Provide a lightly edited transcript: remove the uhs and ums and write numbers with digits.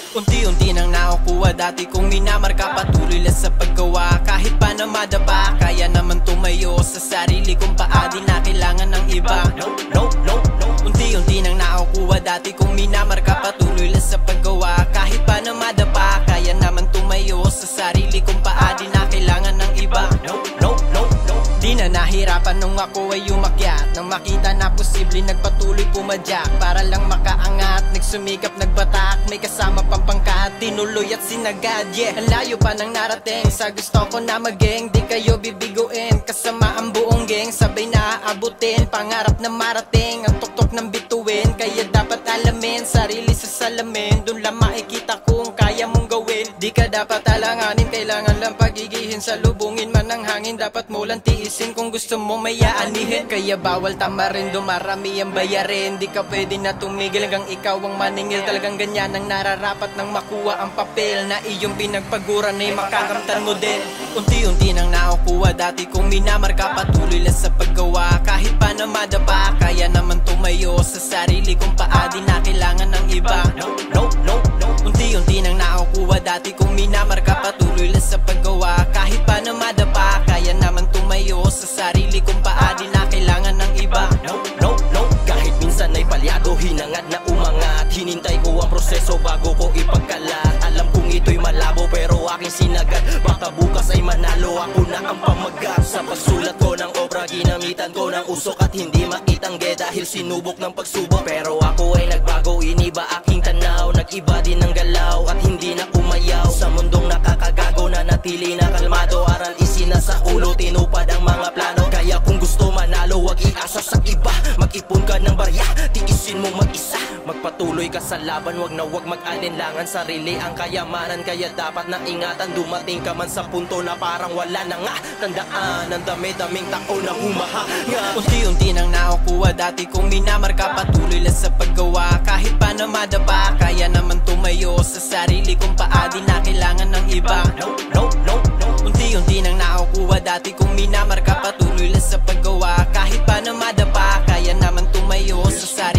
Unti-unti nang nakukuha dati kong minamarka. Patuloy lang sa paggawa kahit pa na madapa. Kaya naman tumayo sa sarili kong paa. Di na kailangan ng iba. Unti-unti nang nakukuha dati kong minamarka. Patuloy lang sa paggawa kahit pa na madapa. Kaya naman tumayo sa sarili kong paa. Di na kailangan ng iba. Di na nahirapan nung ako ay umakyat. Nang makita na posible nagpatuloy pumadyak. Para lang makaangat, nagsumikap, nagbatak. May kasama pang pangkat, tinuloy at sinagad. Yeah, ang layo pa nang narating sa gusto ko na maging. Di kayo bibiguin, kasama ang buong gang. Sabay na aabutin, pangarap na marating. Ang tuktok ng bituin, kaya dapat alamin. Sarili sa salamin, dun lang makikita kung kaya mong gawin. Di ka dapat alanganin, kailangan lang pagigihin. Salubungin man ang hangin, dapat mo lang tiisin. Kung gusto mo may aanihin, kaya bawal tamarin, dumarami ang bayarin. Di ka pwede na tumigil hanggang ikaw ang maningil. Talagang ganyan ang nararapat nang makuha ang papel na iyong pinagpaguran ay makakamtan mo din. Unti-unti nang nakukuha dati kong minamarka. Patuloy lang sa paggawa kahit pa na madapa. Kaya naman tumayo sa sarili kong paa. Di na kailangan ng iba. Unti-unti nang nakukuha dati kong minamarka. Patuloy lang sa paggawa kahit pa na madapa. Kaya naman tumayo sa sarili kong paa. Di na kailangan ng iba. Kahit minsan ay palyado, hinangad na umangat. Hinintay ko ang proseso bago ko ipagkalat. Alam kong ito'y malabo pero aking sinagad. Baka bukas ay manalo, ako na ang pamagat. Sa pagsulat ko ng obra, ginamitan ko ng usok. At hindi makitangge dahil sinubok ng pagsubok. Pero ako ay nagbago, iniba aking tanaw. Nag-iba din ang galaw at hindi na umayaw. Sa mundong nakakagago na natili na kalmado. Aral isinasa ulo, tinupad ang mga plano. Kaya kung gusto manalo, wag iasa sa iba. Mag-ipon ka ng barya, tiisin mo mag-isa. Magpatuloy ka sa laban, wag na wag mag-alinlangan. Sarili ang kayamanan, kaya dapat na ingatan. Dumating ka man sa punto na parang wala na nga. Tandaan ang dami-daming taon na humahanga. Unti-unti nang nakukuha dati kong minamarka. Patuloy lang sa paggawa kahit pa na madapa. Kaya naman tumayo sa sarili kong paa. Di na kailangan ng iba. Unti-unti nang nakukuha dati kong minamarka. Patuloy lang sa paggawa kahit pa na madapa. Kaya naman tumayo sa sarili